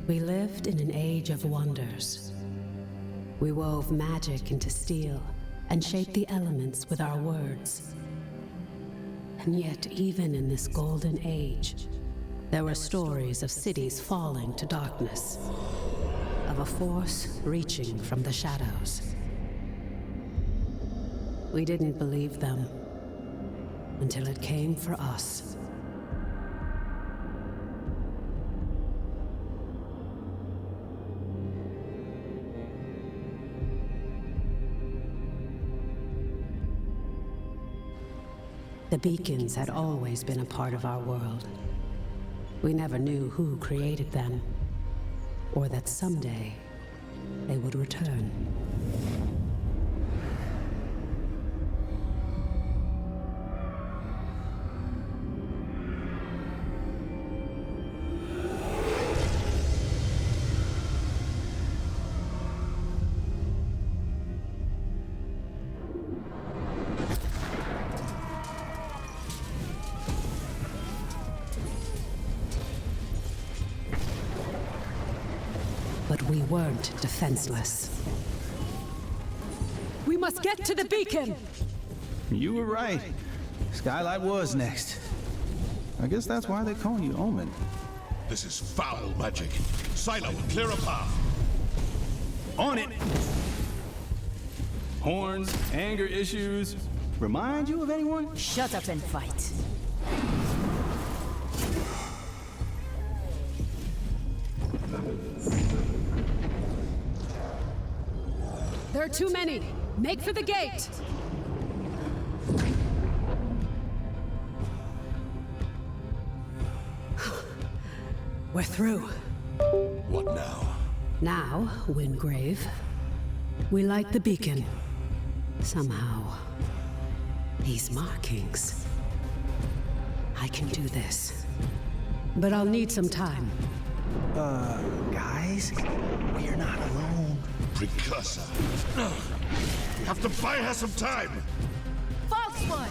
We lived in an age of wonders. We wove magic into steel and shaped the elements with our words. And yet, even in this golden age, there were stories of cities falling to darkness, of a force reaching from the shadows. We didn't believe them until it came for us. The beacons had always been a part of our world. We never knew who created them, or that someday they would return. But we weren't defenseless. We must get to the beacon! You were right. Skylight was next. I guess that's why they call you Omen. This is foul magic. Silo, clear a path. On it! Horns, anger issues. Remind you of anyone? Shut up and fight. There are too many. Make for the gate! We're through. What now? Now, Wingrave, we light the beacon. Somehow, these markings. I can do this. But I'll need some time. Guys, we're not alone. Precursor. Have to buy her some time. False one!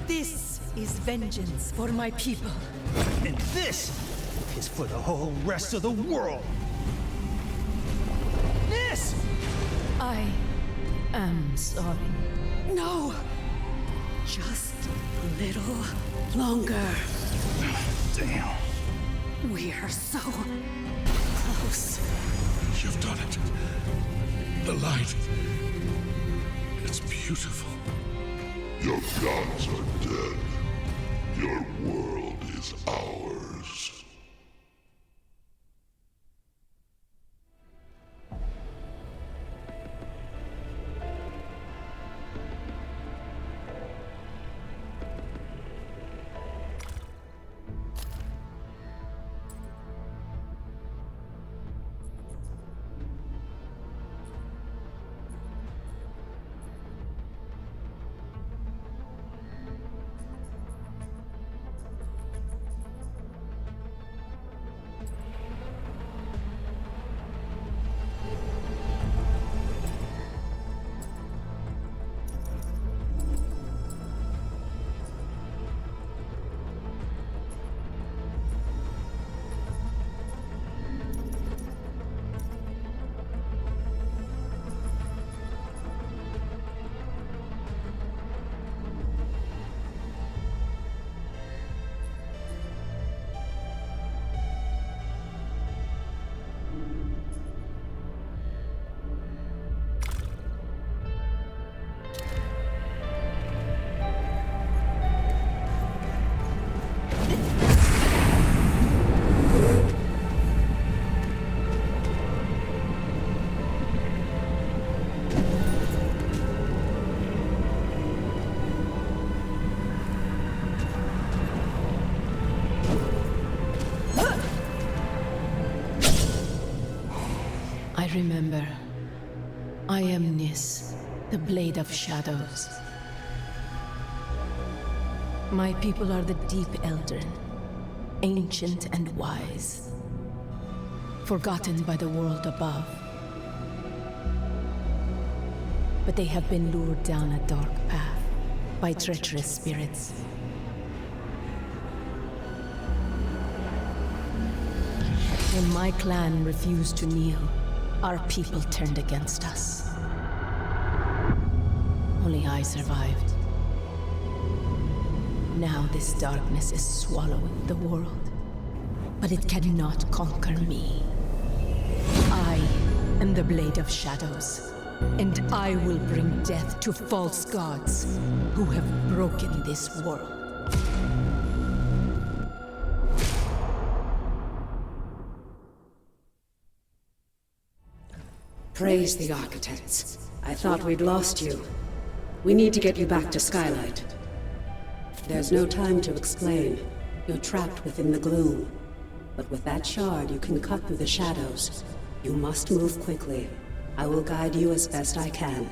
This is vengeance for my people. And this is for the whole rest of the world. This! I am sorry. No! Just a little longer. Damn. We're so close. You've done it. The light. It's beautiful. Your gods are dead. Your world is ours. I remember. I am Nis, the Blade of Shadows. My people are the Deep Eldrin, ancient and wise, forgotten by the world above. But they have been lured down a dark path by treacherous spirits. When my clan refused to kneel, our people turned against us. Only I survived. Now this darkness is swallowing the world, but it cannot conquer me. I am the Blade of Shadows, and I will bring death to false gods who have broken this world. Praise the architects. I thought we'd lost you. We need to get you back to Skylight. There's no time to explain. You're trapped within the gloom. But with that shard, you can cut through the shadows. You must move quickly. I will guide you as best I can.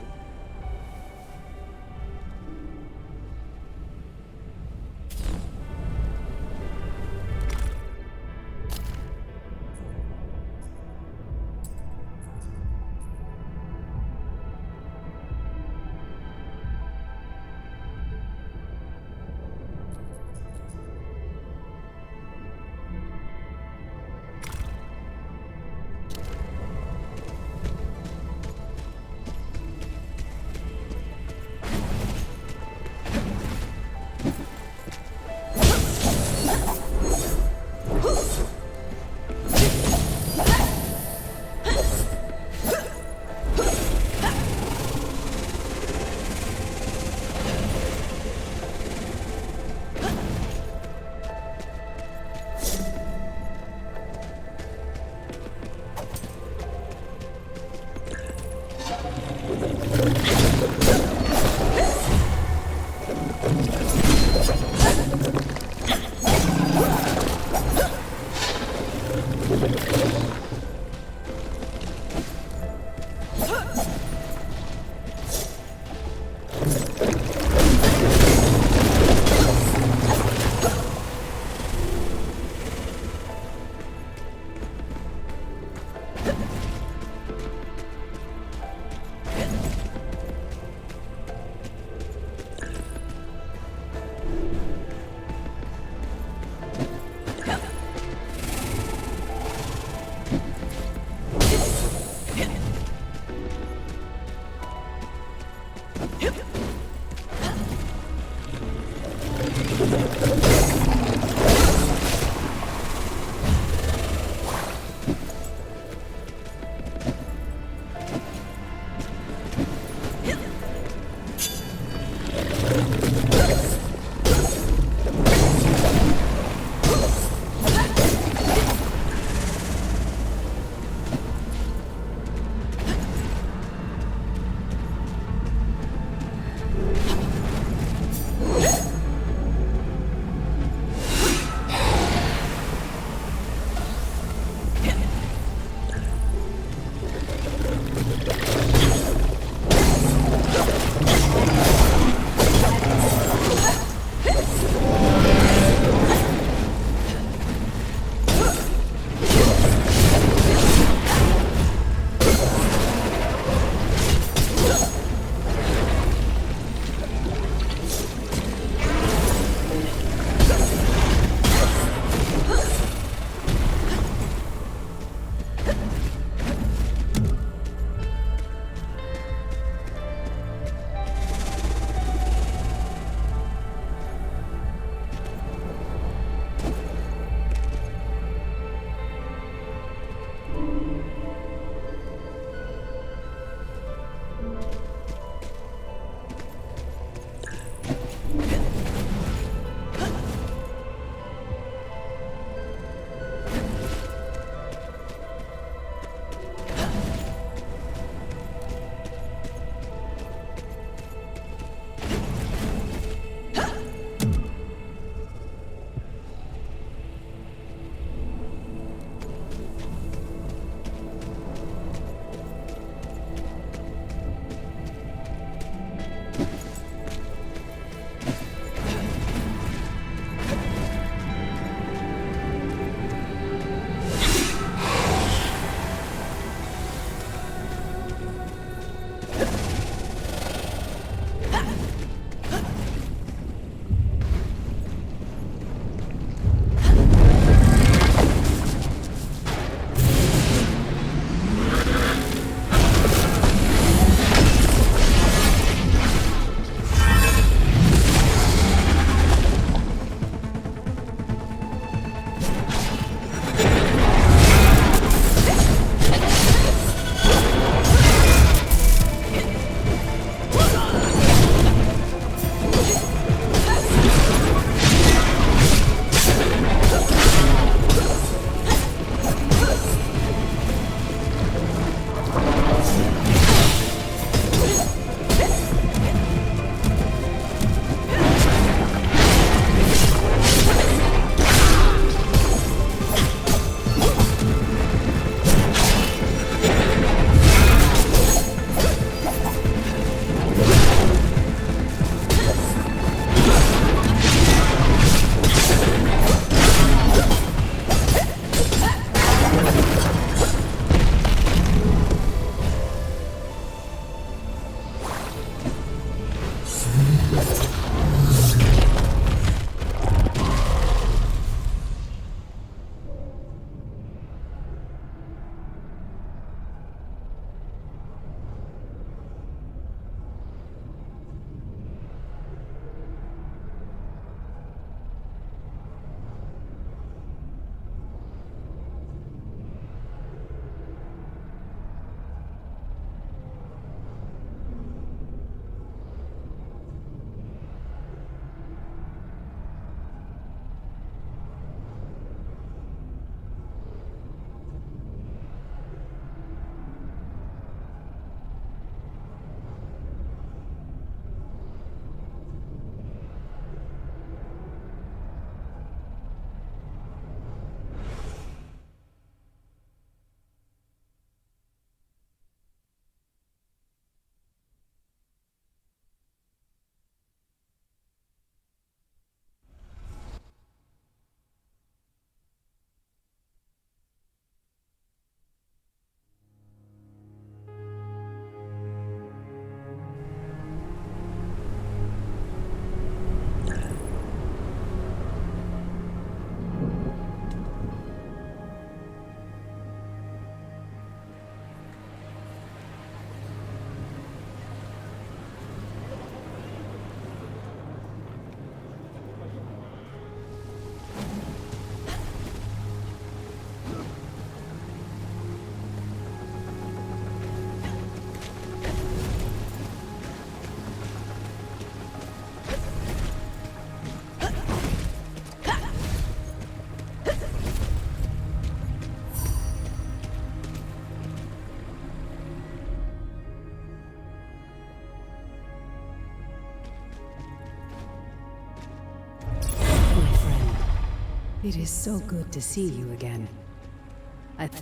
It is so good to see you again.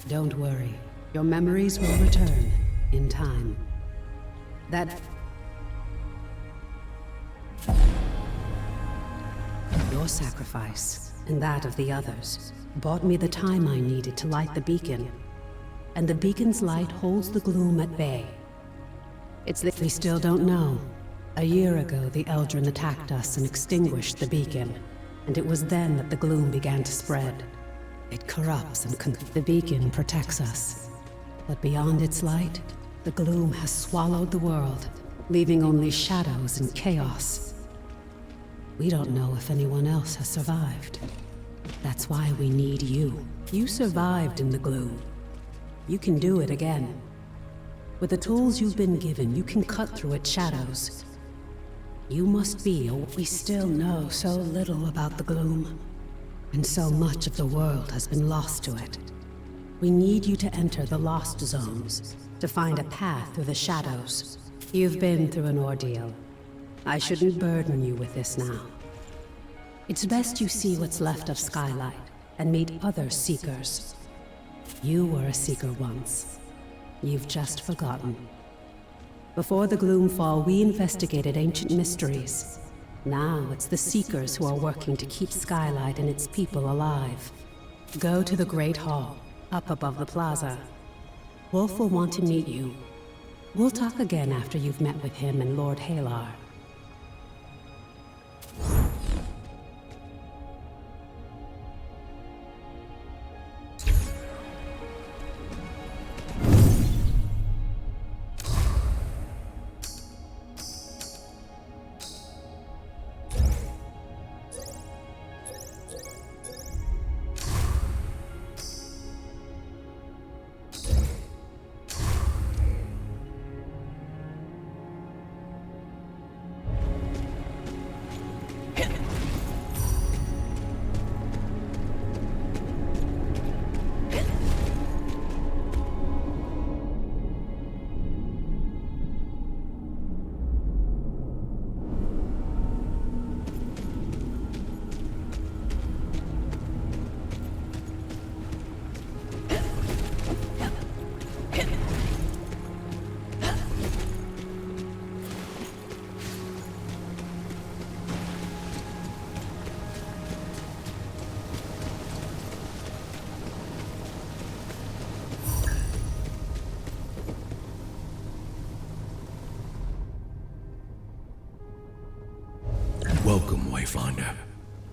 Don't worry. Your memories will return in time. Your sacrifice, and that of the others, bought me the time I needed to light the beacon. And the beacon's light holds the gloom at bay. It's that we still don't know. A year ago, the Eldrin attacked us and extinguished the beacon. And it was then that the gloom began to spread. It corrupts and the beacon protects us. But beyond its light, the gloom has swallowed the world, leaving only shadows and chaos. We don't know if anyone else has survived. That's why we need you. You survived in the gloom. You can do it again. With the tools you've been given, you can cut through its shadows. You must be, or we still know so little about the gloom. And so much of the world has been lost to it. We need you to enter the lost zones, to find a path through the shadows. You've been through an ordeal. I shouldn't burden you with this now. It's best you see what's left of Skylight, and meet other Seekers. You were a Seeker once. You've just forgotten. Before the Gloomfall, we investigated ancient mysteries. Now it's the Seekers who are working to keep Skylight and its people alive. Go to the Great Hall, up above the plaza. Wolf will want to meet you. We'll talk again after you've met with him and Lord Halar. Welcome, Wayfinder.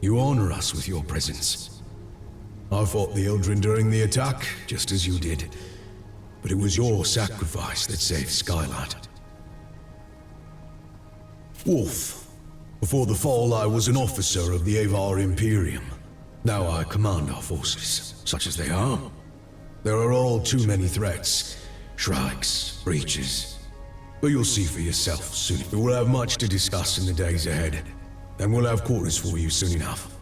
You honor us with your presence. I fought the Eldrin during the attack, just as you did. But it was your sacrifice that saved Skylight. Wolf. Before the fall, I was an officer of the Avar Imperium. Now I command our forces, such as they are. There are all too many threats. Shrikes, breaches. But you'll see for yourself soon. We will have much to discuss in the days ahead. And we'll have quarters for you soon enough.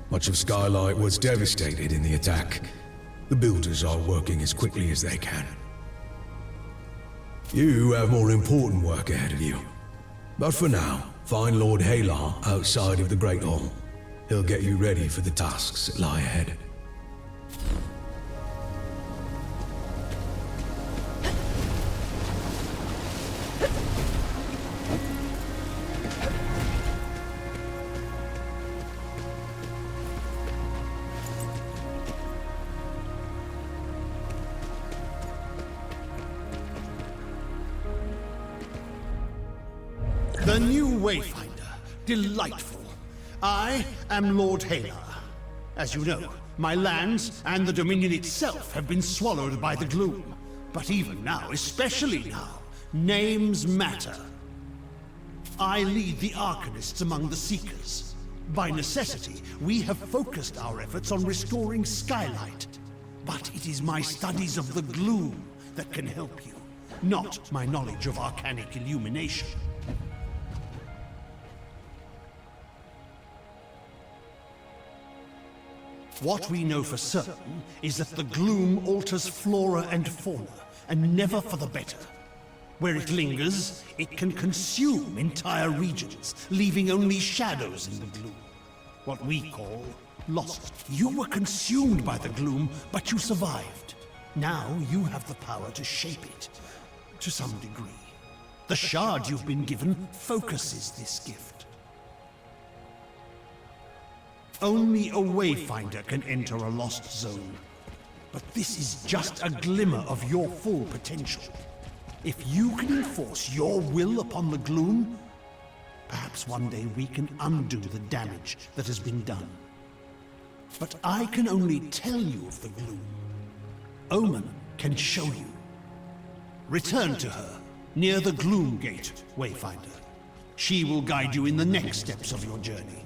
Much of Skylight was devastated in the attack. The builders are working as quickly as they can. You have more important work ahead of you. But for now, find Lord Halar outside of the Great Hall. He'll get you ready for the tasks that lie ahead. The new Wayfinder. Delightful. I am Lord Halar. As you know, my lands and the Dominion itself have been swallowed by the gloom. But even now, especially now, names matter. I lead the Arcanists among the Seekers. By necessity, we have focused our efforts on restoring Skylight. But it is my studies of the gloom that can help you, not my knowledge of arcanic illumination. What we know for certain is that the gloom alters flora and fauna, and never for the better. Where it lingers, it can consume entire regions, leaving only shadows in the gloom. What we call lost. You were consumed by the gloom, but you survived. Now you have the power to shape it, to some degree. The shard you've been given focuses this gift. Only a Wayfinder can enter a lost zone. But this is just a glimmer of your full potential. If you can enforce your will upon the gloom, perhaps one day we can undo the damage that has been done. But I can only tell you of the gloom. Omen can show you. Return to her, near the Gloom Gate, Wayfinder. She will guide you in the next steps of your journey.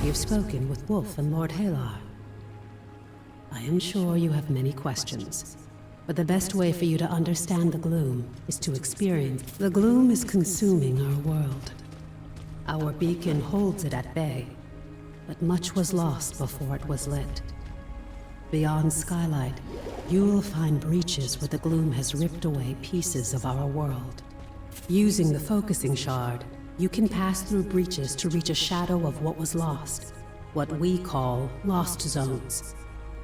You've spoken with Wolf and Lord Halar. I am sure you have many questions, but the best way for you to understand the gloom is to experience. The gloom is consuming our world. Our beacon holds it at bay, but much was lost before it was lit. Beyond Skylight, you will find breaches where the gloom has ripped away pieces of our world. Using the focusing shard, you can pass through breaches to reach a shadow of what was lost, what we call lost zones.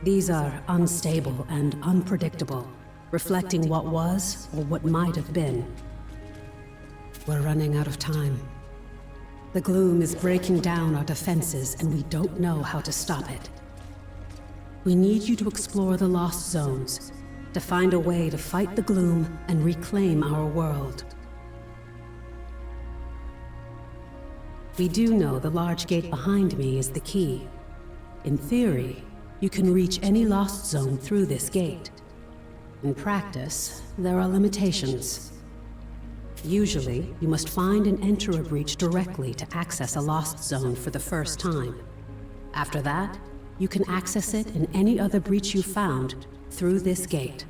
These are unstable and unpredictable, reflecting what was or what might have been. We're running out of time. The gloom is breaking down our defenses, and we don't know how to stop it. We need you to explore the lost zones, to find a way to fight the gloom and reclaim our world. We do know the large gate behind me is the key. In theory, you can reach any lost zone through this gate. In practice, there are limitations. Usually, you must find and enter a breach directly to access a lost zone for the first time. After that, you can access it in any other breach you found through this gate.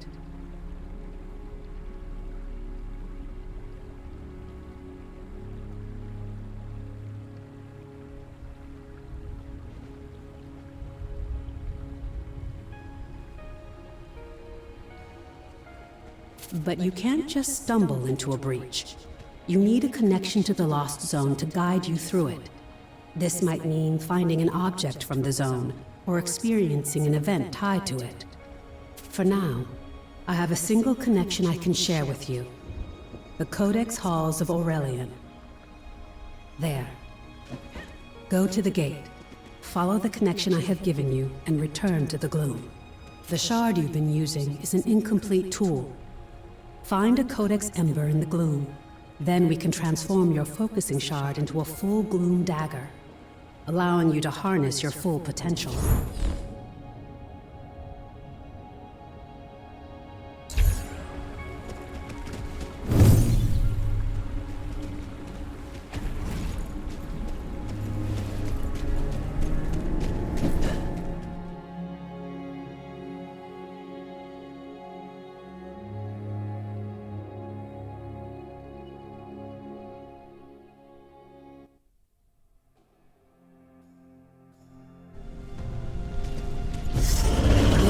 But you can't just stumble into a breach. You need a connection to the Lost Zone to guide you through it. This might mean finding an object from the zone, or experiencing an event tied to it. For now, I have a single connection I can share with you. The Codex Halls of Aurelian. There. Go to the gate, follow the connection I have given you, and return to the gloom. The shard you've been using is an incomplete tool. Find a Codex Ember in the gloom. Then we can transform your focusing shard into a full gloom dagger, allowing you to harness your full potential.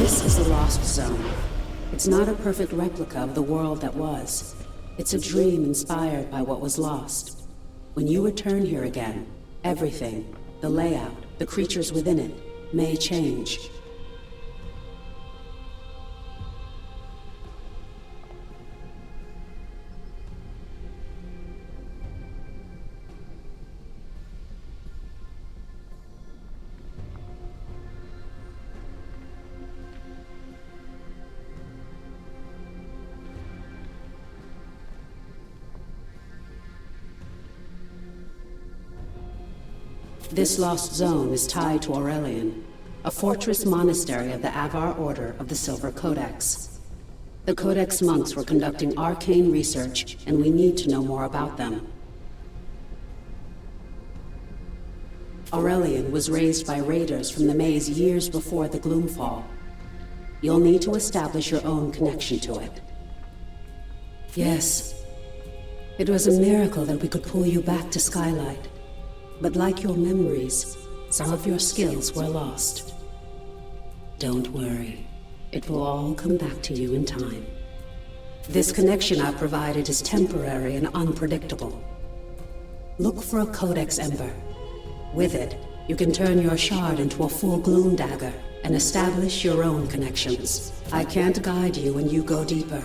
This is the Lost Zone. It's not a perfect replica of the world that was. It's a dream inspired by what was lost. When you return here again, everything, the layout, the creatures within it, may change. This Lost Zone is tied to Aurelian, a fortress monastery of the Avar Order of the Silver Codex. The Codex monks were conducting arcane research, and we need to know more about them. Aurelian was raised by raiders from the maze years before the Gloomfall. You'll need to establish your own connection to it. Yes, it was a miracle that we could pull you back to Skylight. But like your memories, some of your skills were lost. Don't worry. It will all come back to you in time. This connection I've provided is temporary and unpredictable. Look for a Codex Ember. With it, you can turn your shard into a full gloom dagger and establish your own connections. I can't guide you when you go deeper.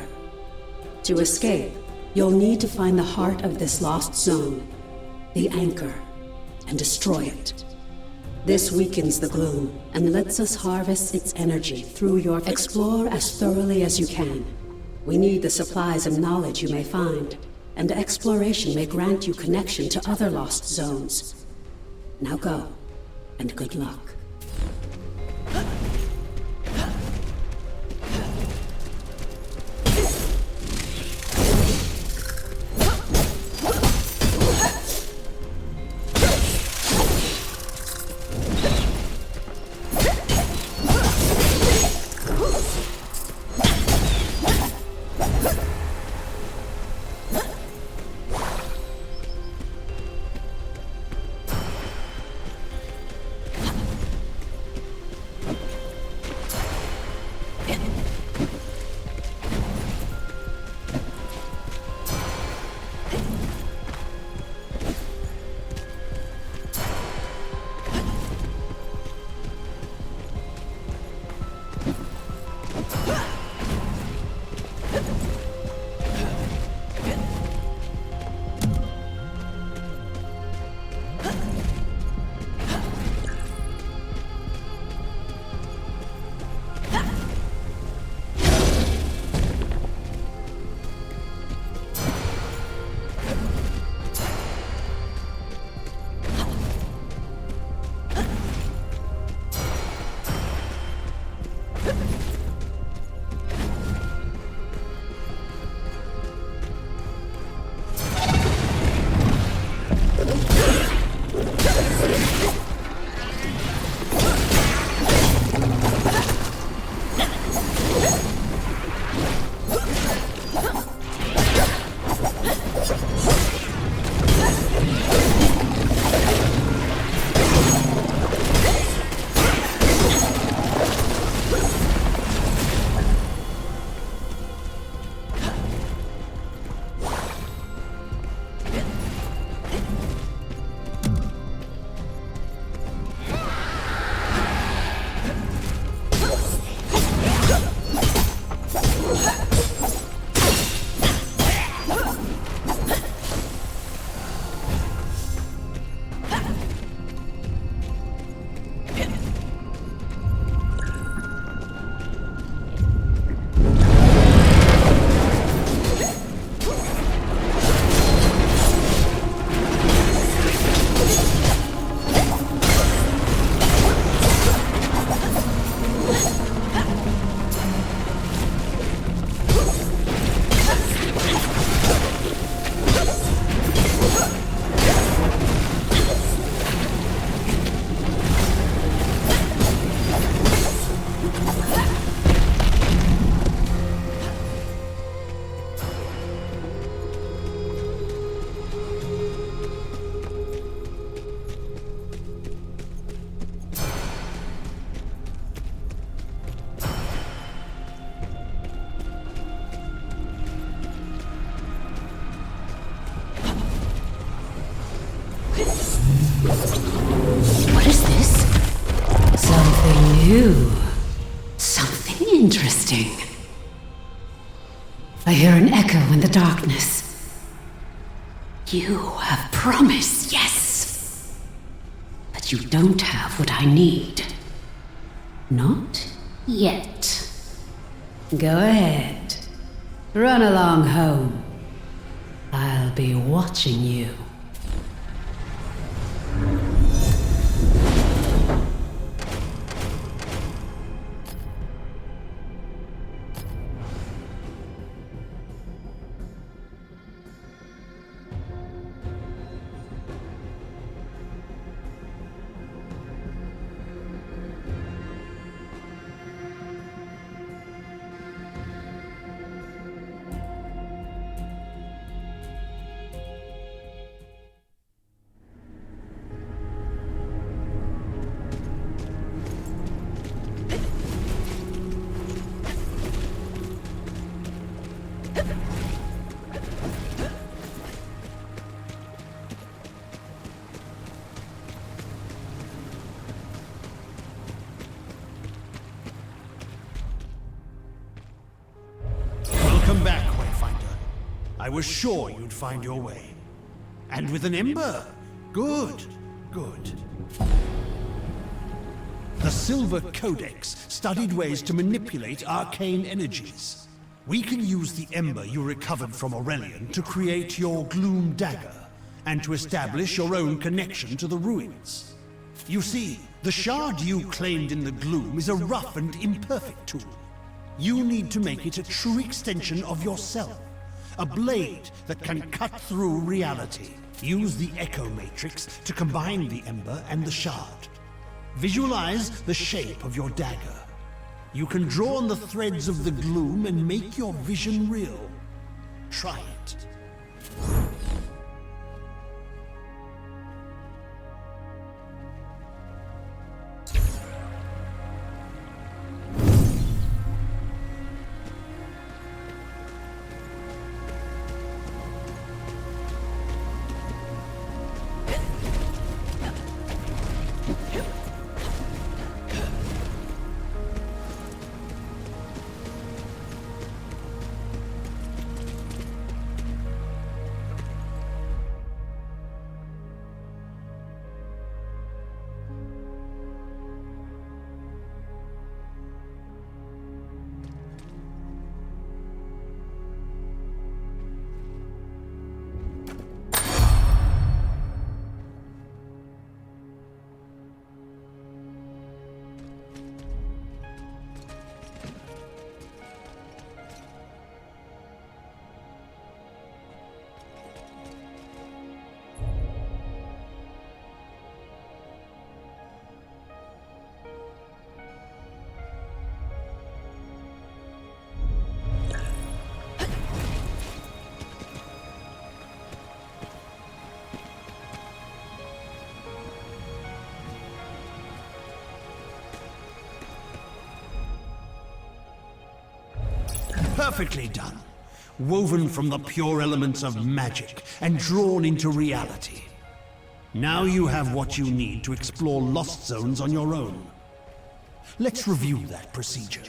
To escape, you'll need to find the heart of this Lost Zone, the anchor, and destroy it. This weakens the gloom and lets us harvest its energy through your... Explore as thoroughly as you can. We need the supplies and knowledge you may find, and exploration may grant you connection to other lost zones. Now go, and good luck. Something interesting. I hear an echo in the darkness. You have promise, yes. But you don't have what I need. Not yet. Go ahead. Run along home. I'll be watching you. Welcome back, Wayfinder. I was sure you'd find your way. And with an ember? Good, good. The Silver Codex studied ways to manipulate arcane energies. We can use the ember you recovered from Aurelian to create your Gloom Dagger, and to establish your own connection to the ruins. You see, the shard you claimed in the Gloom is a rough and imperfect tool. You need to make it a true extension of yourself. A blade that can cut through reality. Use the Echo Matrix to combine the ember and the shard. Visualize the shape of your dagger. You can draw on the threads of the gloom and make your vision real. Try it. Perfectly done. Woven from the pure elements of magic and drawn into reality. Now you have what you need to explore lost zones on your own. Let's review that procedure.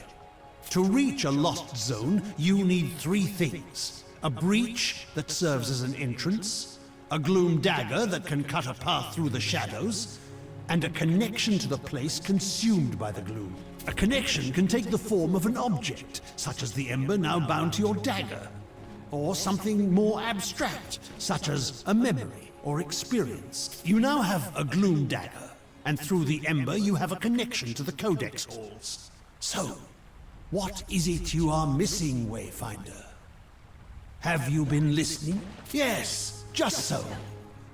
To reach a lost zone, you need 3 things. A breach that serves as an entrance, a gloom dagger that can cut a path through the shadows, and a connection to the place consumed by the gloom. A connection can take the form of an object, such as the ember now bound to your dagger, or something more abstract, such as a memory or experience. You now have a gloom dagger, and through the ember you have a connection to the Codex halls. So, what is it you are missing, Wayfinder? Have you been listening? Yes, just so.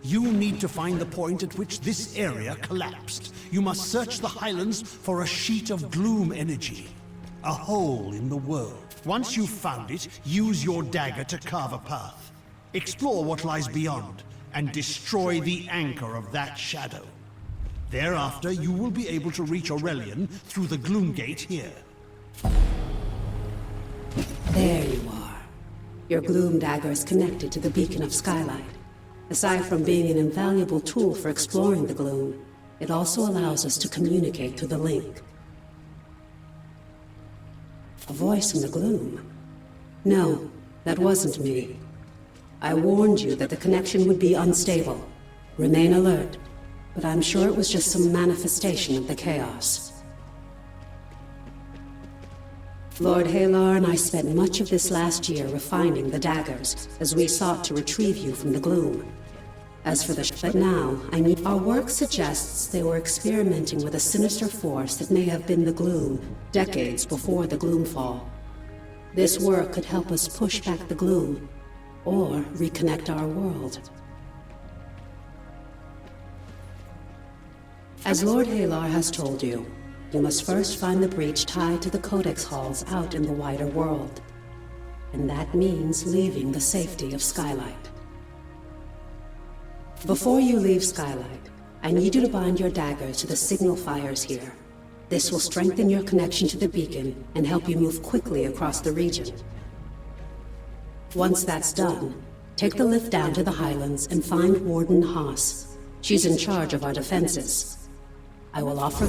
You need to find the point at which this area collapsed. You must search the Highlands for a sheet of gloom energy. A hole in the world. Once you've found it, use your dagger to carve a path. Explore what lies beyond, and destroy the anchor of that shadow. Thereafter, you will be able to reach Aurelian through the Gloom Gate here. There you are. Your gloom dagger is connected to the beacon of Skylight. Aside from being an invaluable tool for exploring the gloom, it also allows us to communicate through the link. A voice in the gloom. No, that wasn't me. I warned you that the connection would be unstable. Remain alert, but I'm sure it was just some manifestation of the chaos. Lord Halar and I spent much of this last year refining the daggers as we sought to retrieve you from the gloom. As for but now, our work suggests they were experimenting with a sinister force that may have been the gloom, decades before the Gloomfall. This work could help us push back the gloom, or reconnect our world. As Lord Halar has told you, you must first find the breach tied to the Codex halls out in the wider world. And that means leaving the safety of Skylight. Before you leave Skylight, I need you to bind your daggers to the signal fires here. This will strengthen your connection to the beacon and help you move quickly across the region. Once that's done, take the lift down to the Highlands and find Warden Haas. She's in charge of our defenses. I will offer